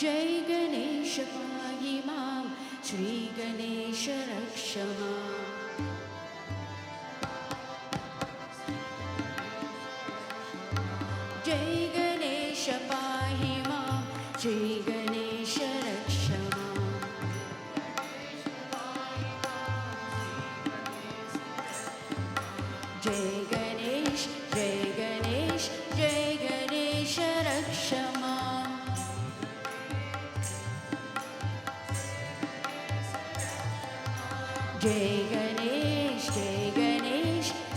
जय गणेश पाहि मां श्री गणेश रक्ष माम् जय गणेश पाहि मां श्री गणेश रक्ष माम् जय गणेश रक्ष माम्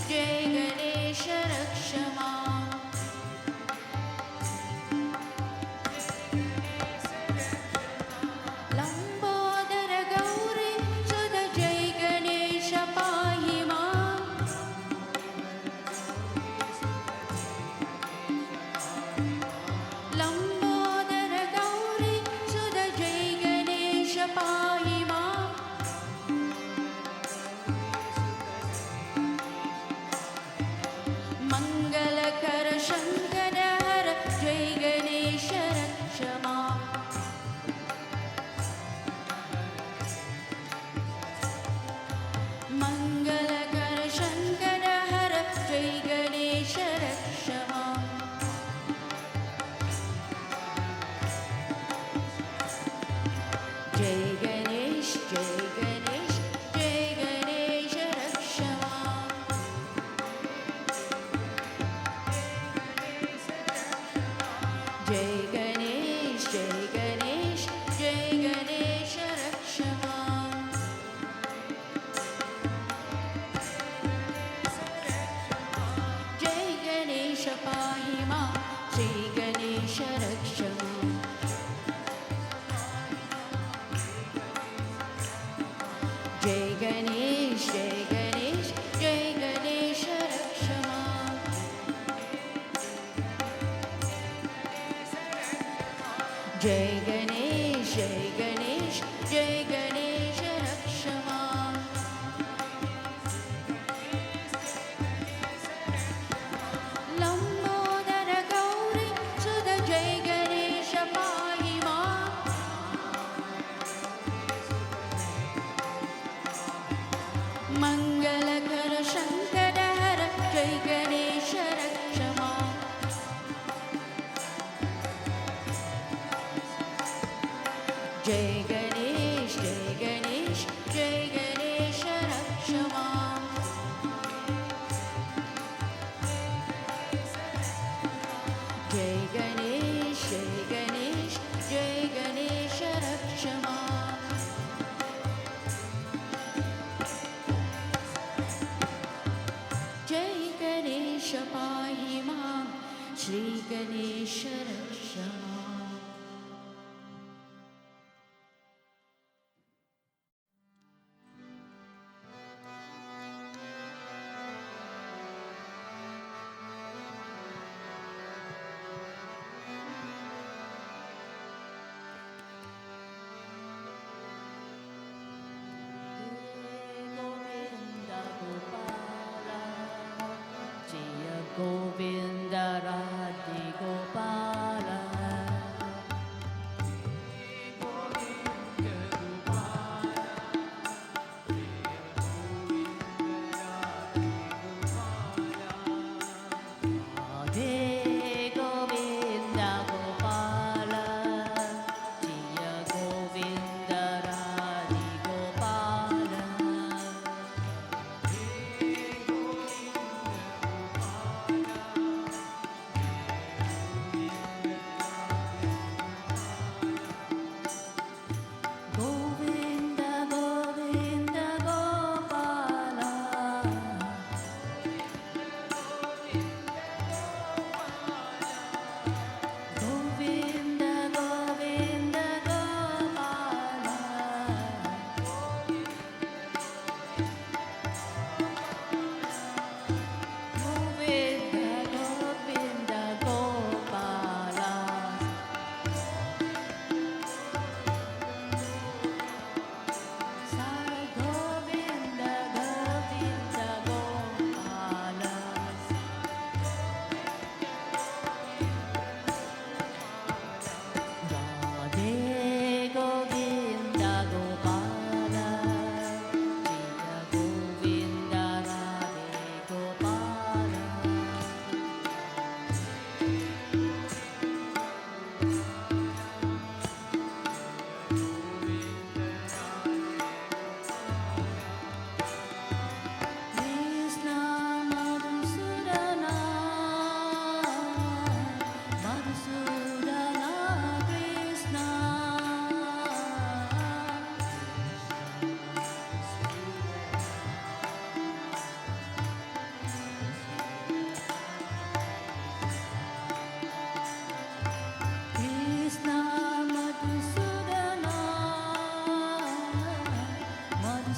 जय गणेश रक्ष माम् लंबोदर गौरी सुत जय गणेश पाहि माम् लंबोदर गौरी सुत जय गणेश पाहि माम् मंगलकर शंकर हर जय गणेश रक्ष माम् मंगलकर शंकर हर जय गणेश रक्ष माम् जय गणेश रक्ष माम् जय गणेश रक्ष माम् जय गणेश पाहि मां श्री गणेश रक्ष माम् जय गणेश रक्ष माम् जय गणेश रक्ष माम् लंबोदर गौरी सुत जय गणेश पाहि माम् मंगलकर शंकर हर जय गणेश रक्ष माम् जय गणेश रक्ष माम् जय गणेश रक्ष माम् जय गणेश पाहि मां श्री गणेश रक्ष माम् गोविंद राधे गोपाल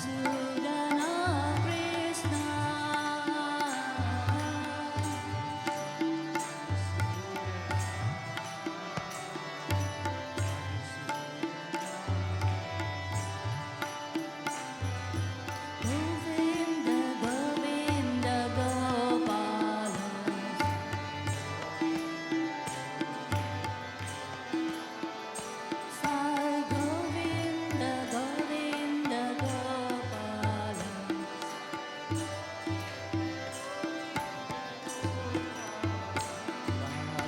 મધુસૂદન કૃષ્ણ ગોવિંદ ગોવિંદ ગોપાલ સાઈ ગોવિંદ ગોવિંદ ગોપાલ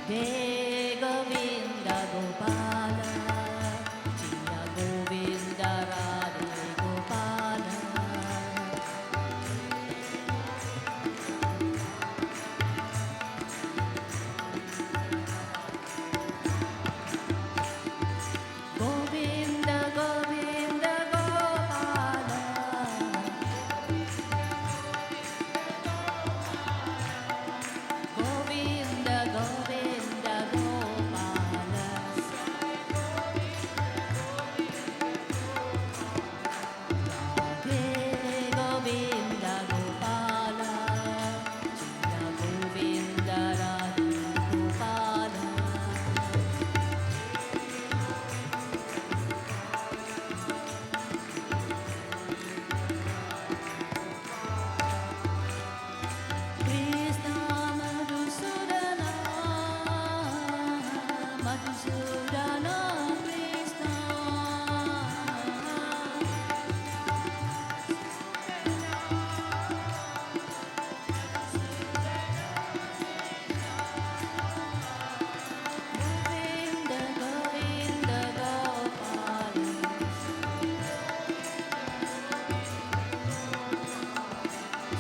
રાધે ગોવિંદ ગોપાલ જિયા ગોવિંદ રાધે ગોપાલ ગોવિંદ ગોવિંદ ગોપાલ ગોવિંદ ગોવિંદ ગોપાલ રાધે ગોવિંદ ગોપાલ જિયા ગોવિંદ રાધે ગોપાલ કૃષ્ણ મધુસૂદન મધુસૂદન કૃષ્ણ ગોવિંદ ગોવિંદ ગોપાલ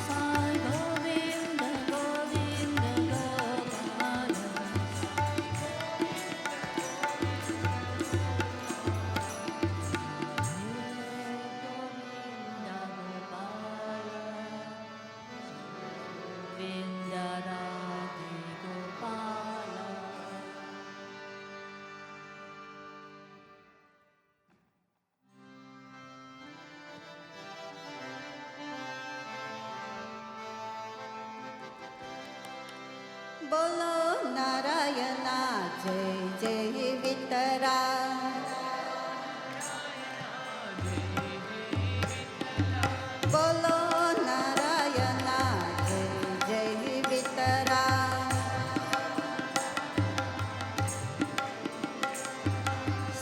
સાઈ ગોવિંદ ગોવિંદ ગોપાલ ગોવિંદ રાધે ગોપાલ બોલો નારાયણા જય જય વિતરા બોલો નારાયણા જય જય વિતરા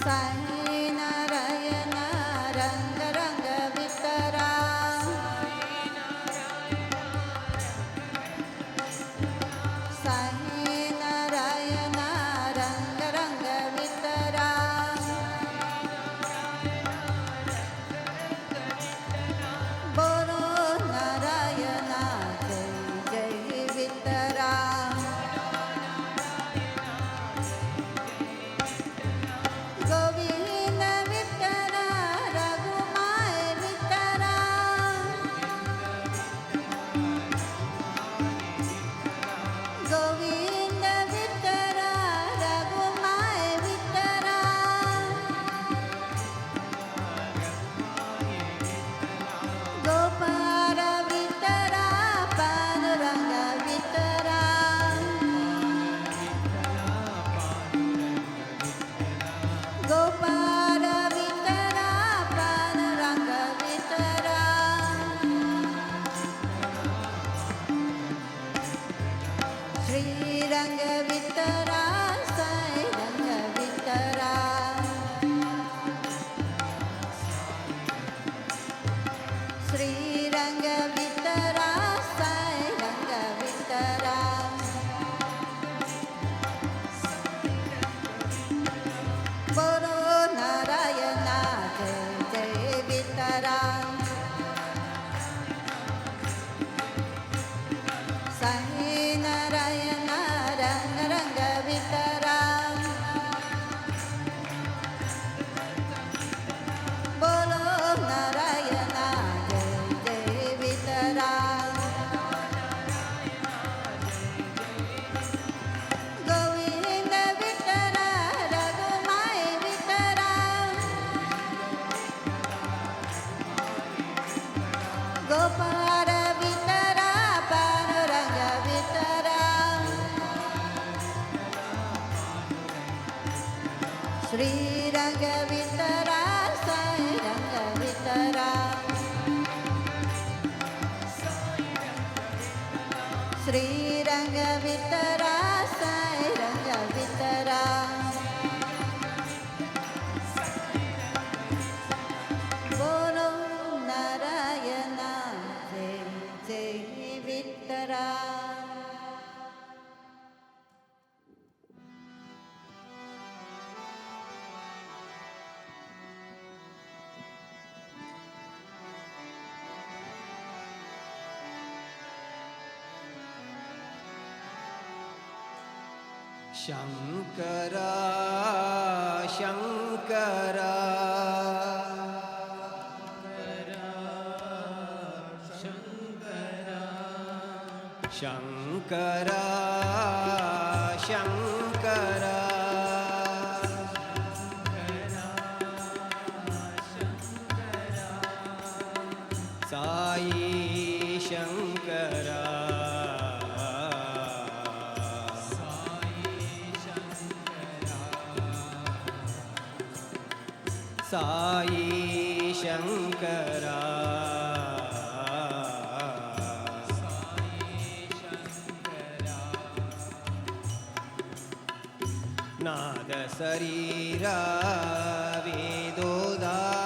સાઈ નારાયણ રંગ રંગ વિતરા સાઈ ગોપાળ વિતરા પાંડુરંગ વિતરા શ્રીરંગ વિતરા સાઈ રંગ વિતરા શ્રીરંગ વિતરા સાઈ રંગ વિતરા બોલો નારાયણ જય જય વિતરા શંકરા શંકરા શંકરા શંકરા સાઈ શંકરા સાઈ શંકરા નાદ શરીરા વેદોદારા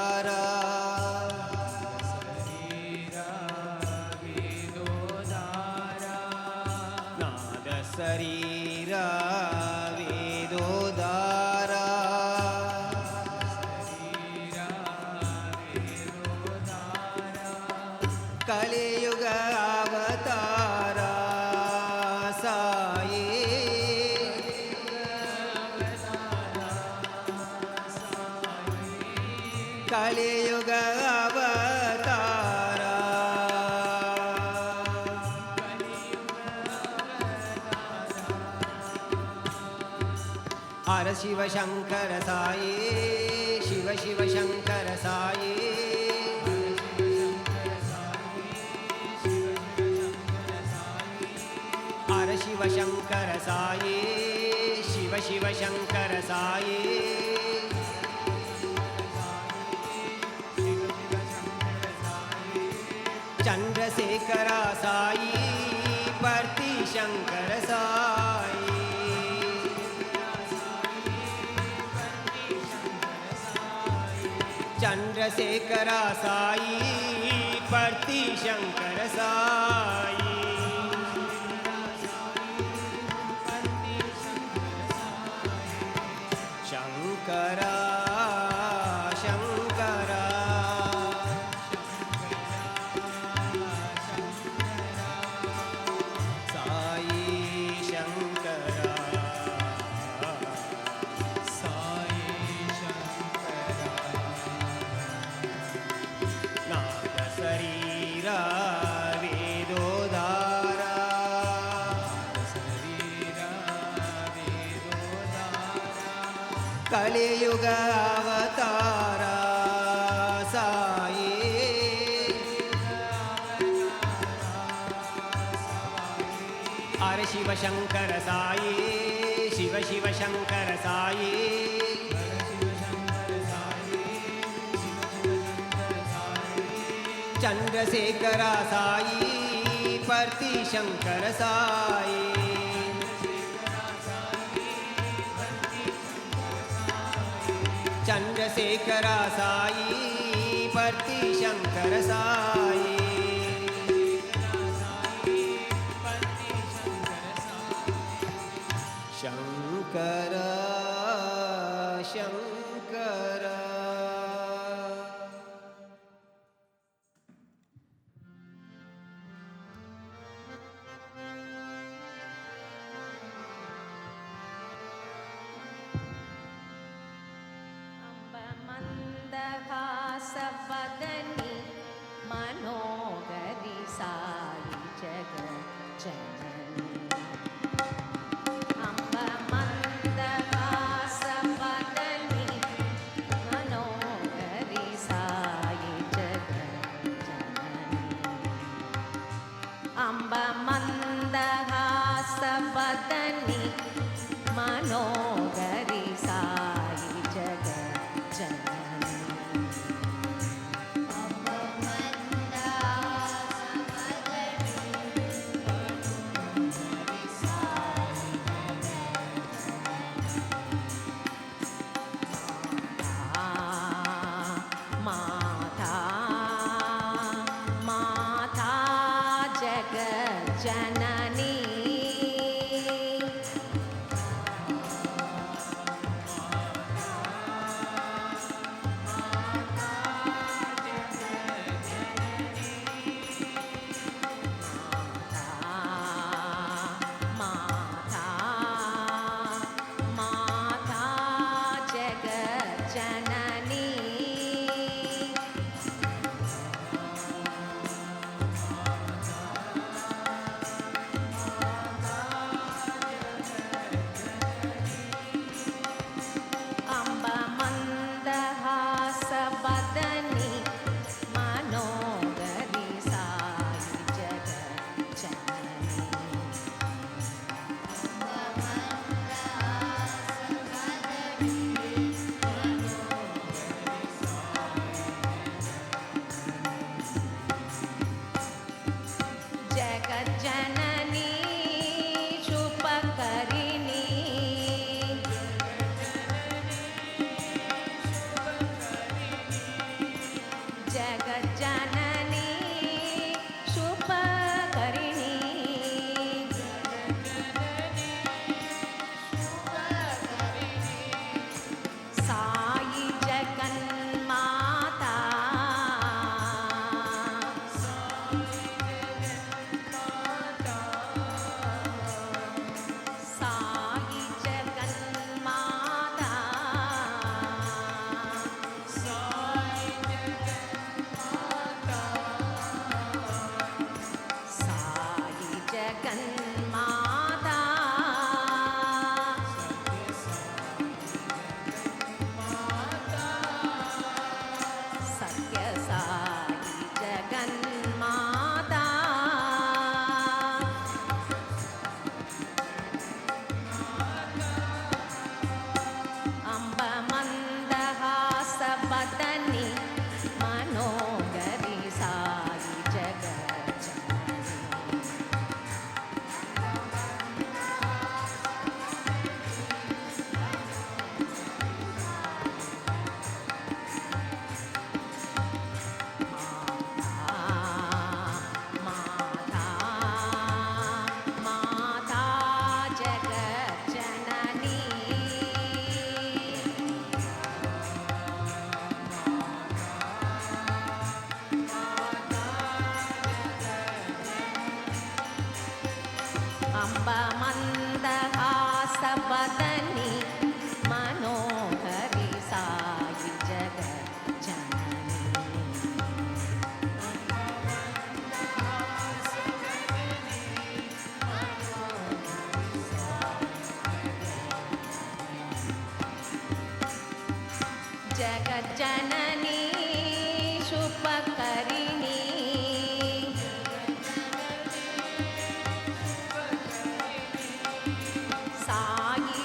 નાદ શરીરા વેદોદારા કલિયુગ અવતારા સાઈ કલિયુગ અવતારા હર શિવ શંકર સાઈ શિવ શિવ શંકર સાઈ હર શિવ શંકર સાઈ શિવ શિવ શંકર સાઈ ચંદ્રશેખરા સાઈ પરતિ શંકર સાઈ ચંદ્રશેખરા સાઈ પરતિ શંકર સાઈ શંકરા શંકરા સાઈ શંકરા નાદ શરીરા વેદોદારા કલિયુગ અવતારા સાઈ હર શિવ શંકર સાઈ શિવ શિવ શંકર સાઈ ચંદ્રશેખરા સાઈ પરતિ શંકર સાઈ ચંદ્રશેખરા સાઈ પરતિ શંકર સાઈ શંકર શંકર મંદહાસવદની મનોગરી સાઈ જગ જનની અંબ મંદહાસવદની મનોગરી સાઈ જગ જનની अम्बमन्दहासवदनी मनोहरि साई जगज्जननी माता माता जगज्जननी माता माता जगज्जननी अम्बमन्दहासवदनी मनोहरि साई जगज्जननी जगज्जननी शुभकरिणी जगज्जननी शुभकरिणी साई जगन्माता साई जगन्माता साई जगन्माता सत्य साई जगन्माता अम्बमन्दहासवदनी मनोहरि साई जगज्जननी माता माता जगज्जननी अम्बमन्दहासवदनी मनोहरि साई जगज्जननी जगज्जननी शुभकरिणी साई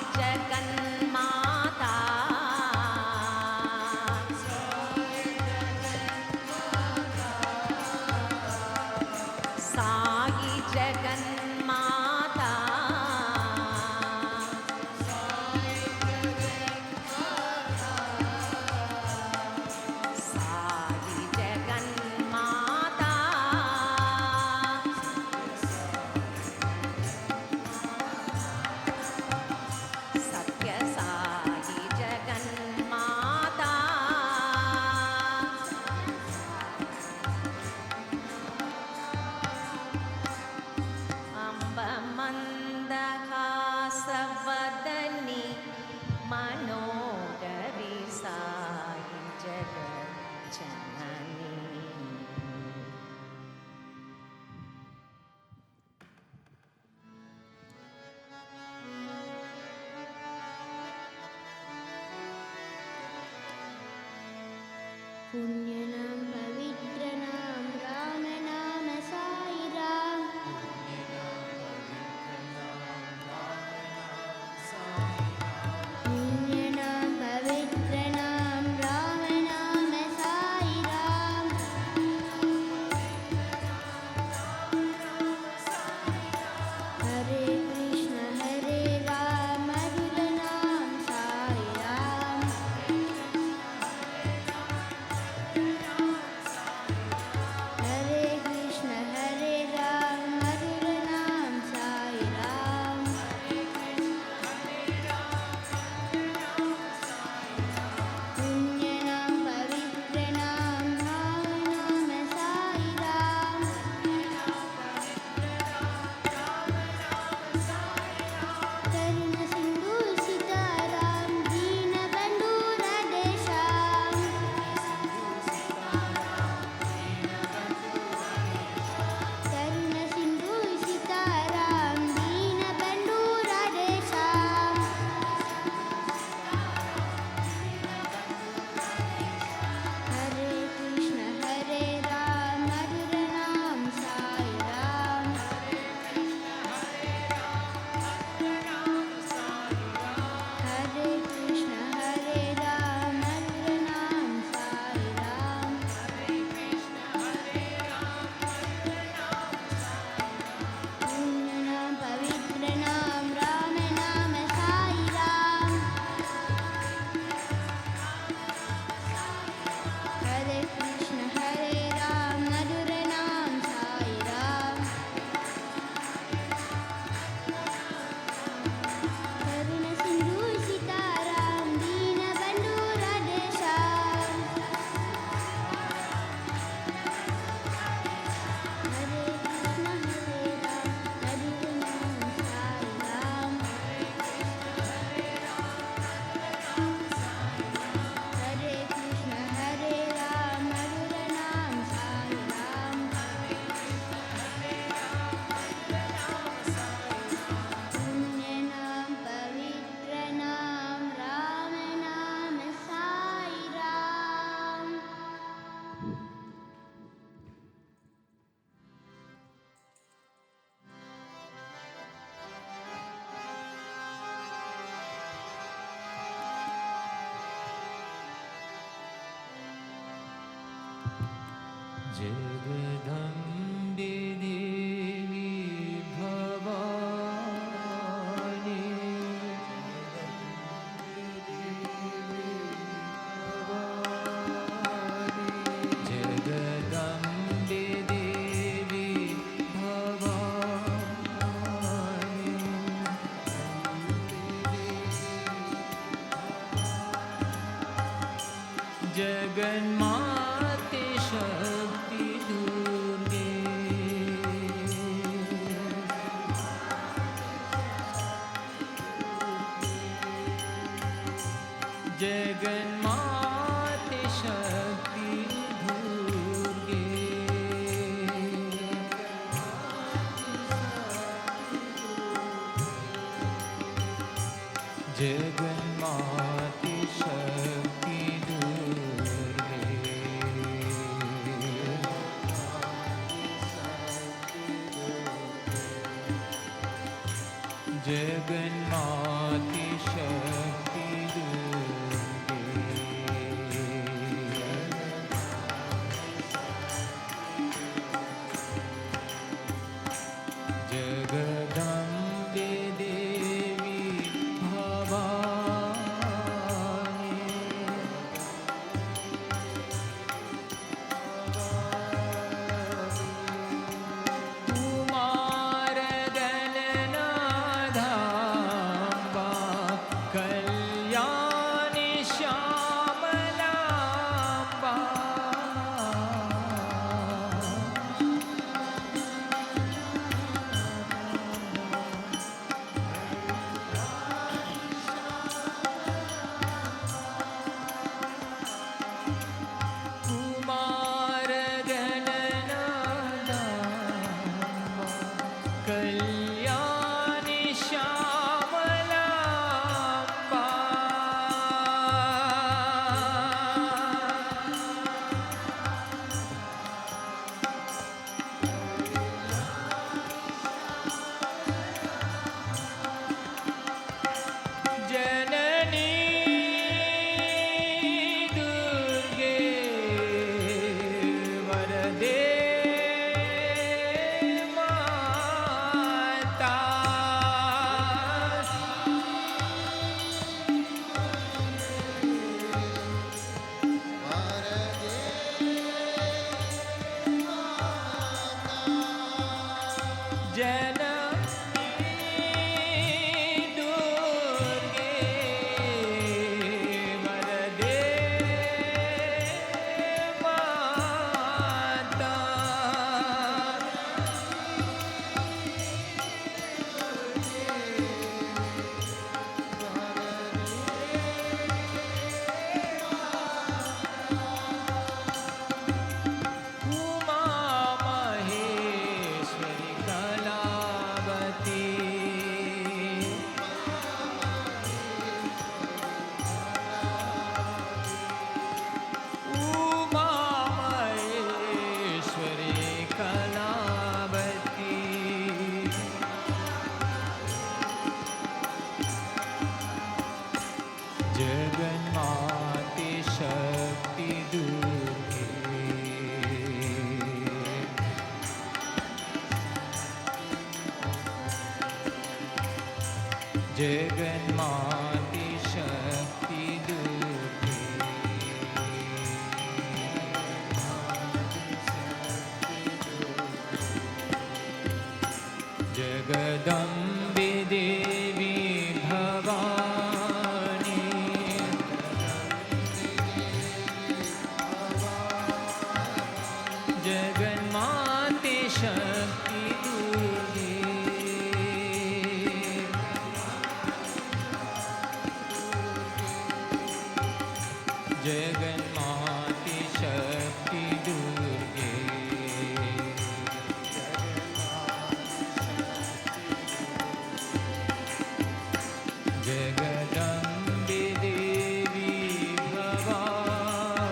દેવી ભવાની જગદંબે દેવી ભવાની જગન્માતે શક્તિ દુર્ગે જગન્માતે શક્તિ દુર્ગે જગન્માતે શક્તિ જગન્માતે શક્તિ જગદંબે દેવી ભવાની કુમાર ગણનાધાંબા કલ્યાણી શ્યામલાંબા કુમાર ગણનાધાંબા કલ્યાણી શ્યામલાંબા જનની દુર્ગે વરદે માતા જનની દુર્ગે વરદે માતા ઉમા મહેશ્વરી કલાવતી ઉમા મહેશ્વરી કલાવતી જગન્માતે શક્તિ દુર્ગે જગન્માતે શક્તિ દુર્ગે જગદંબે દેવી ભવાની જગન્માતે શક્તિ દુર્ગે જગન્માતે શક્તિ દુર્ગે જગદંબે દેવી ભવાની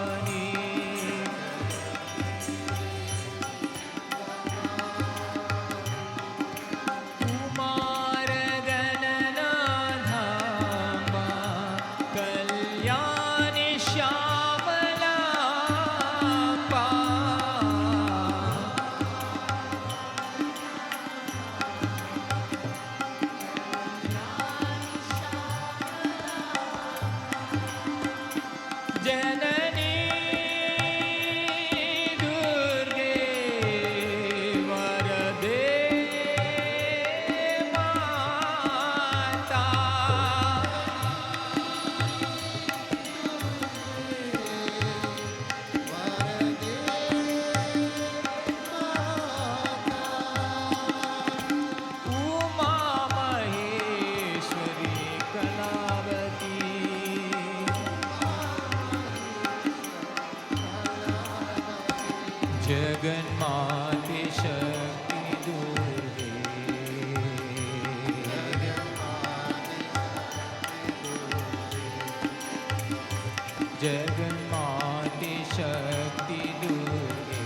जगन्माते शक्ति दुर्गे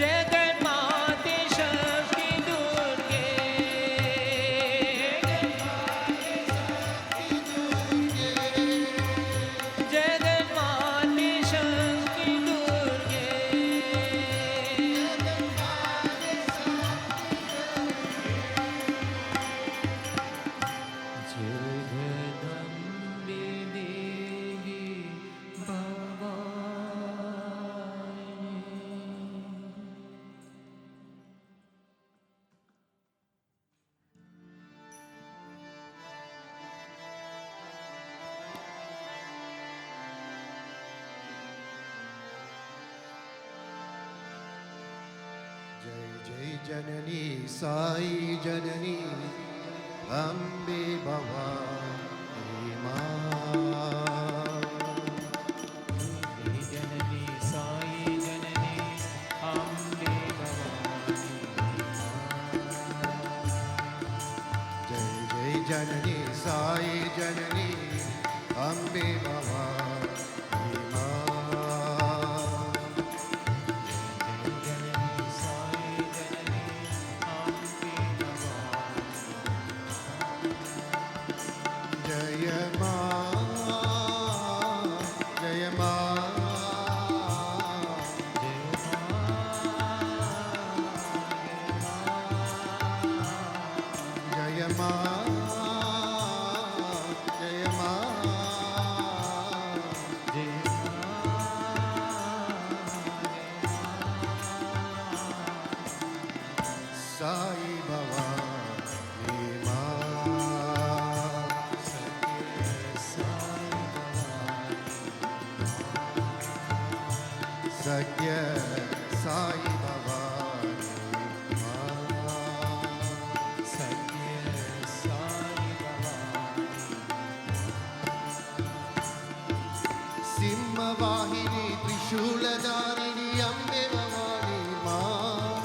जगन्माते शक्ति दुर्गे जगन्माते शक्ति दुर्गे जगदम्बे देवी भवानी जय जय जननी साई जननी अम्बे भवानी माँ जय जननी साई जननी अम्बे भवानी जय जय जननी साई जननी अम्बे भवानी माँ जननी साई जननी अम्बे भवानी जय माँ जय माँ जय माँ जय माँ साई भवानी माँ सत्य साई भवानी माँ सिंहवाहिनी त्रिशूलधारिणी अम्बे भवानी माँ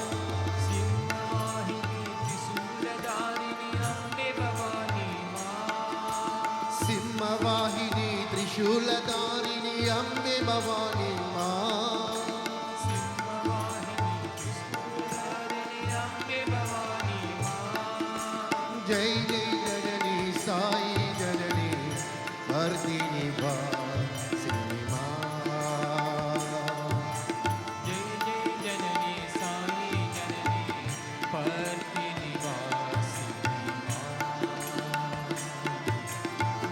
सिंहवाहिनी त्रिशूलधारिणी अम्बे भवानी माँ जय जय जननी साई जननी वर्धिनी वासिनी माँ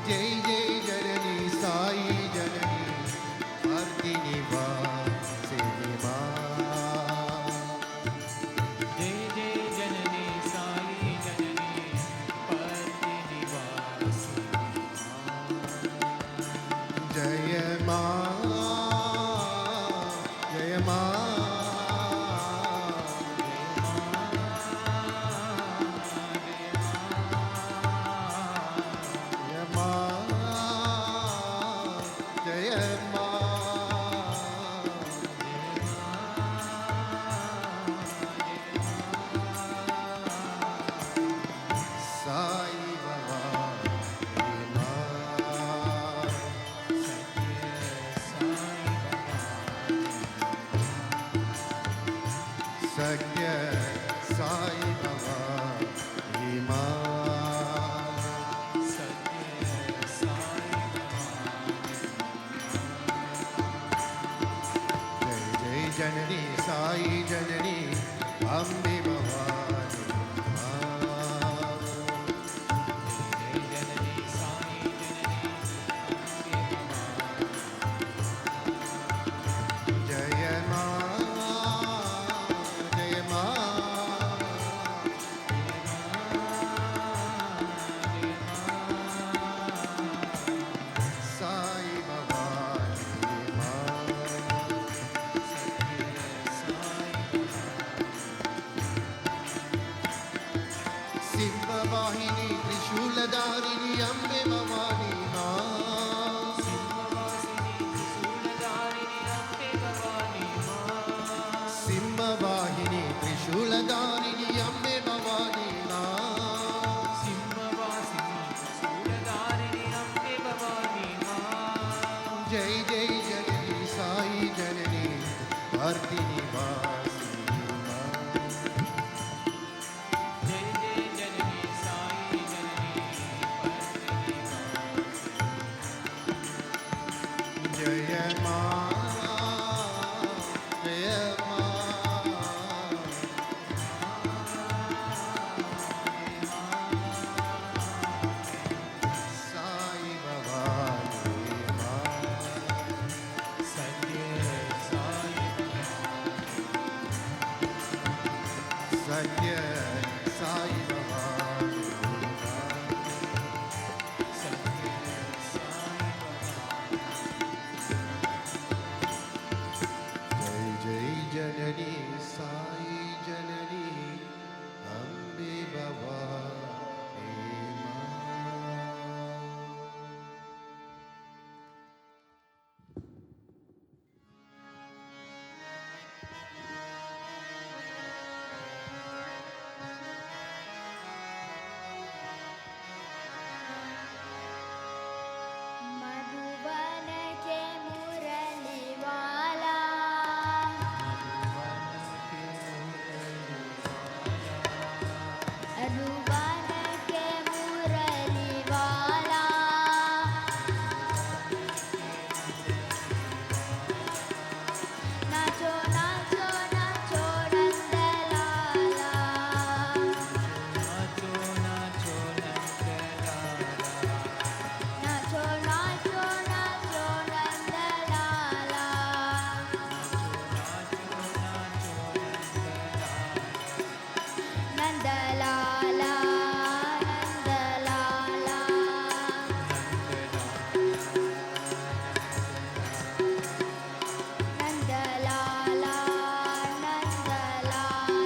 जय जय जननी साई जननी वर्धिनी वासिनी माँ जय माँ जय माँ जय माँ जय माँ साई भवानी माँ सत्य साई भवानी माँ जय जय जननी साई जननी अम्बे भवानी माँ जय माँ जय माँ साई भवानी माँ જય જનની સાઈ જનની ભારતીની વાસી માં. જય જય જનની સાઈ જનની ભક્તિની વાસી. જય માં જય માં સાઈ ભવાની માં. સત્ય સાઈ સત્ય સાઈ ભવાની માં. સત્ય સાઈ જય જય જનની સાઈ જનની અંબે ભવાની માં. मधुबन के मुरली वाला मधुबन के मुरली वाला नाचो नाचो नाचो नंदलाला નાચો નાચો નંદલાલા. नाचो नाचो नाचो नंदलाला नंदलाला नंदलाला नंदलाला नंदलाला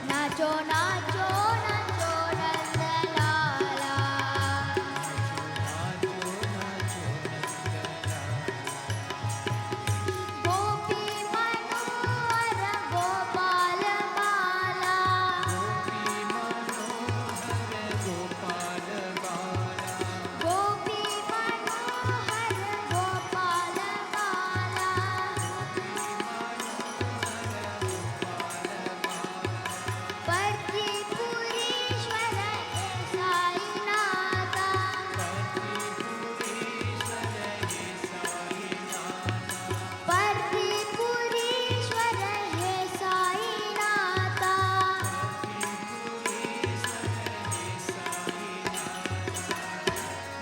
नाचो नाचो नाचो नंदलाला गोपी मनोहर गोपाल बाला गोपी मनोहर गोपाल बाला परतीपुरीश्वर हे साईनाथा परतीपुरीश्वर हे साईनाथा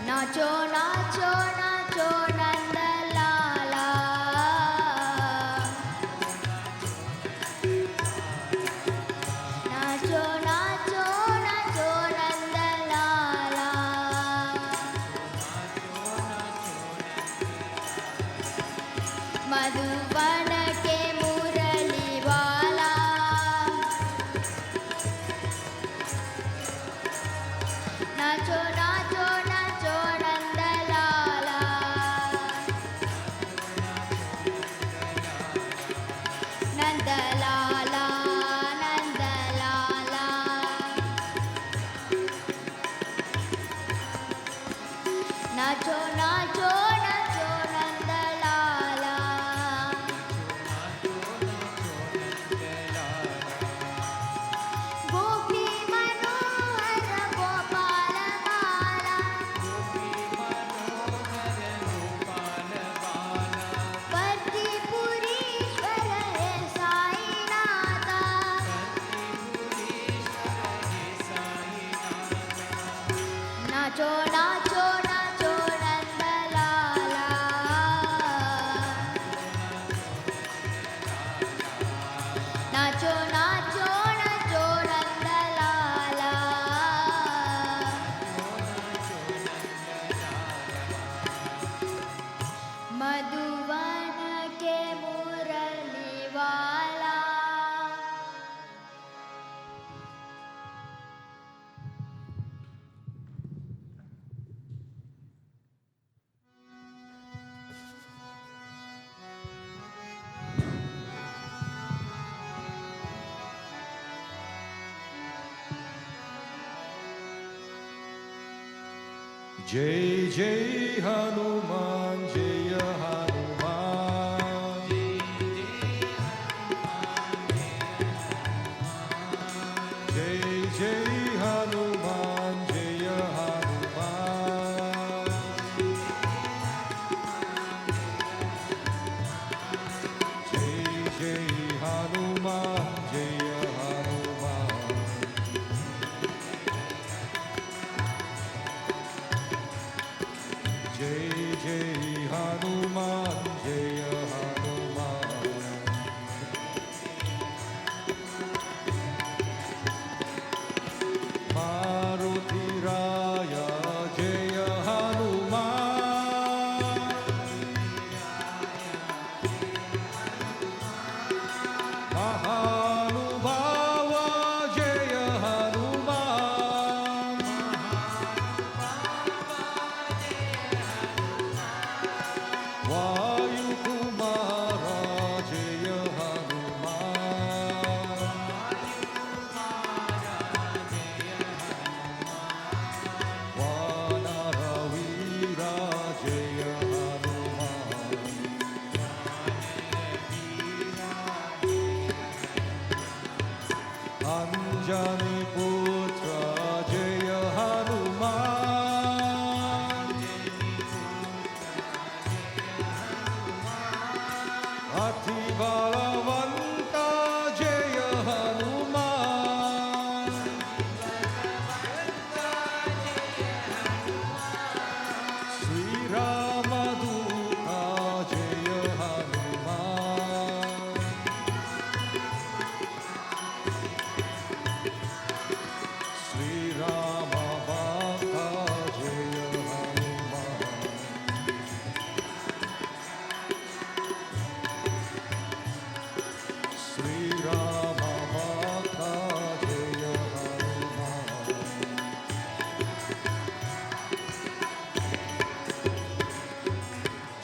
नाचो नाचो नाचो नंदलाला नाचो नाचो नाचो नंदलाला मधुबन के मुरली वाला नाचो नाचो नाचो नंदलाला नंदलाला नंदलाला नाचो नाचो नाचो नंदलाला गोपी मनोहर गोपाल बाला परतीपुरीश्वर हे साईनाथा नाचो नाचो नाचो नंदलाला नाचो नाचो नाचो नंदलाला मधुबन के मुरली वाला जय जय हनुमान जय हनुमान जय जय हनुमान जय हनुमान जय जय हनुमान जय हनुमान जय जय हनुमान जय हनुमान मारुति राय जय हनुमान महानुभाव जय हनुमान वायुकुमार जय हनुमान वानरवीर जय हनुमान अंजनी पुत्र जय हनुमान अति बलवंत जय हनुमान श्री रामदूत जय हनुमान श्री राम भक्त जय हनुमान श्री राम भक्त जय हनुमान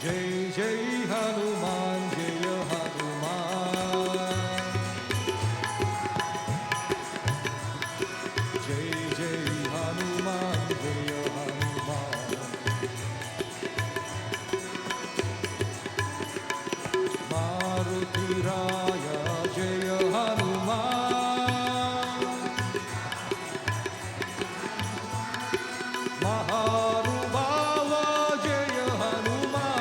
जय जय हनुमान जय हनुमान जय जय हनुमान जय हनुमान मारुति राय जय हनुमान महानुभाव जय हनुमान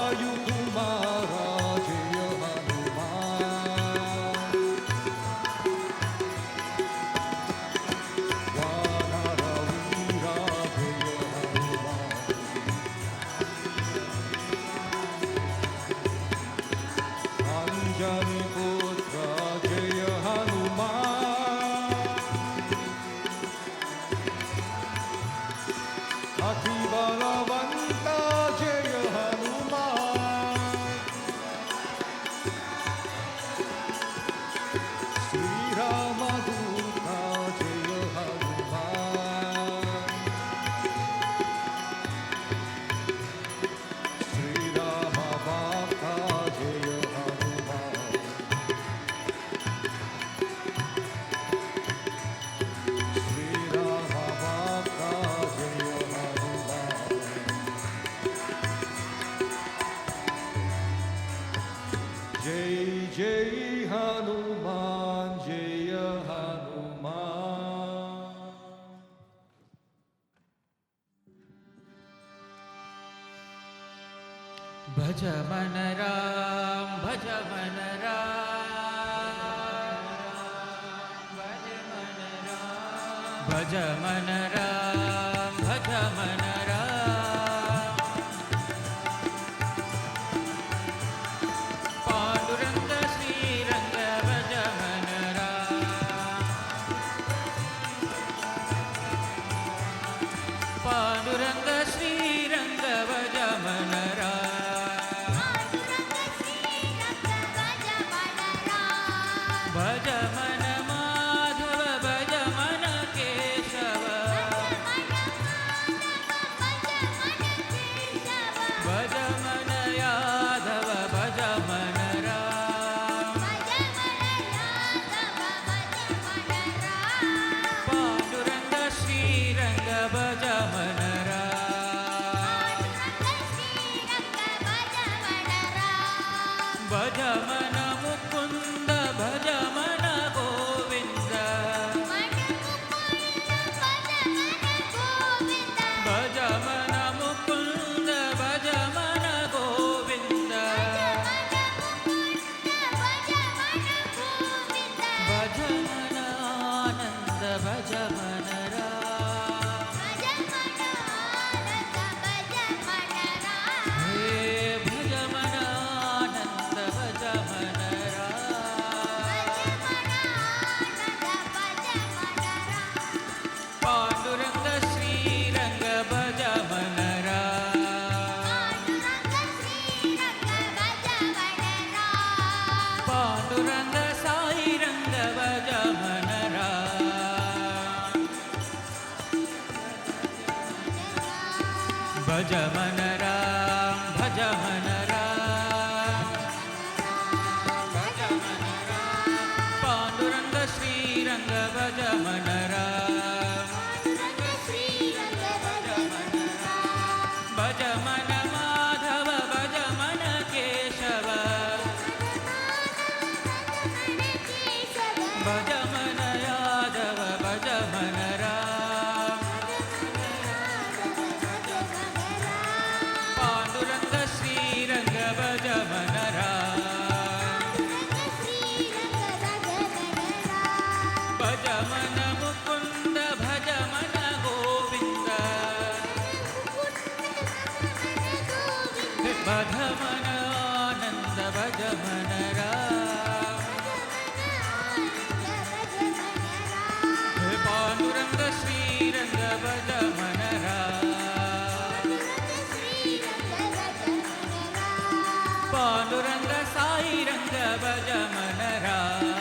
वायुकुमार जय हनुमान वानरवीर जय हनुमान अंजनी पुत्र जय हनुमान अति बलवंत जय हनुमान श्री रामदूत जय हनुमान श्री राम भक्त जय हनुमान श्री राम भक्त जय हनुमान जय जय हनुमान जय हनुमान भज मन राम भज मन राम भज मन राम भज मन राम पांडुरंग श्रीरंग भज मन राम पांडुरंग श्रीरंग भज मन राम भज मन माधव भज मन केशव भज मन यादव भज मन राम मन आनंद भज मन राम हे भज मन आनंद भज मन राम पांडुरंग श्रीरंग भज मन राम पांडुरंग साई रंग भज मन राम भज मन राम भज मन राम भज मन राम पांडुरंग श्रीरंग भज मन राम भज मन माधव भज मन केशव भज मन यादव भज मन राम पांडुरंग श्रीरंग भज मन राम भज मन मुकुंद भज मन गोविंद भज मन आनंद भज मन राम हे पांडुरंग श्रीरंग भज मन राम पांडुरंग साई रंग भज मन राम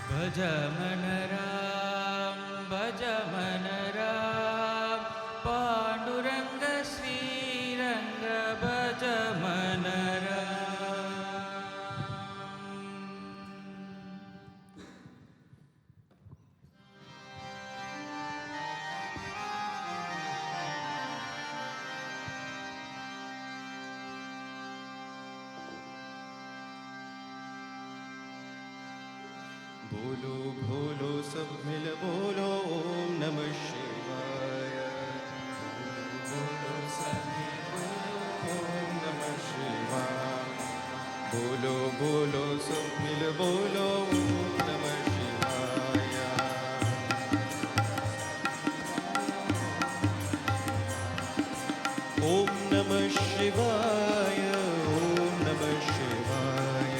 भज मन राम भज मन राम पांडुरंग श्रीरंग भज मन राम बोलो बोलो सब मिल बोलो ओम नमः शिवाय बोलो सब मिल बोलो ओम नमः शिवाय बोलो बोलो सब मिल बोलो ओम नमः शिवाय ओम नमः शिवाय ओम नमः शिवाय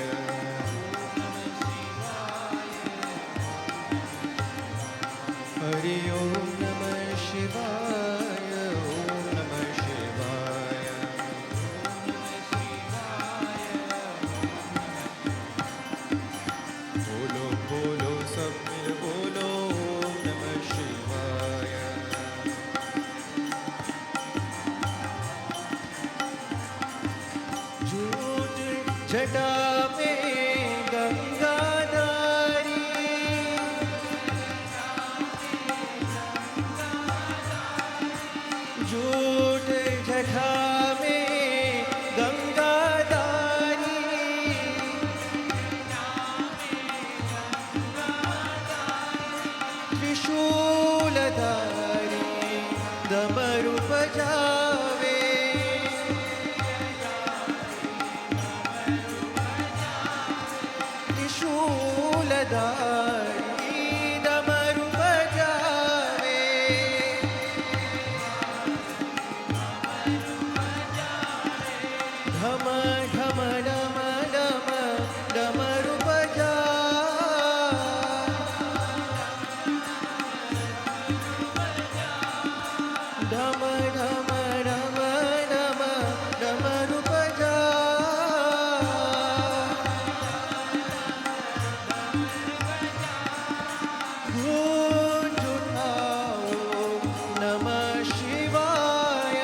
हरि ओम नमः शिवाय ओम नमः शिवाय बोलो बोलो सब मिल बोलो ओम नमः शिवाय झूठ जटा में गंगाधारी झूठ जटा में गंगाधारी त्रिशूलधारी डमरू बजावे त्रिशूलधारी डमरू बजावे ढम ढम डम डम डमरू बजा ढम ढम डम डम डमरू बजा गूंज उठाओ नमः शिवाय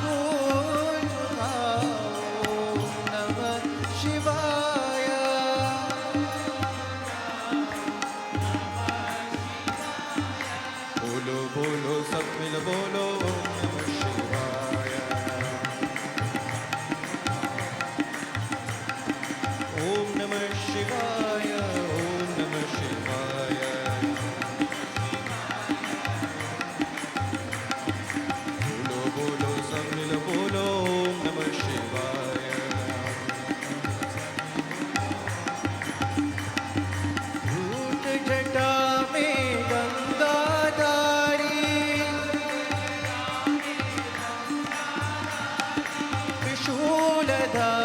गूंज उठाओ नमः शिवाय बोलो बोलो सब मिल बोलो ओम नमः शिवाय ओम नमः शिवाय ओम नमः शिवाय मूलधार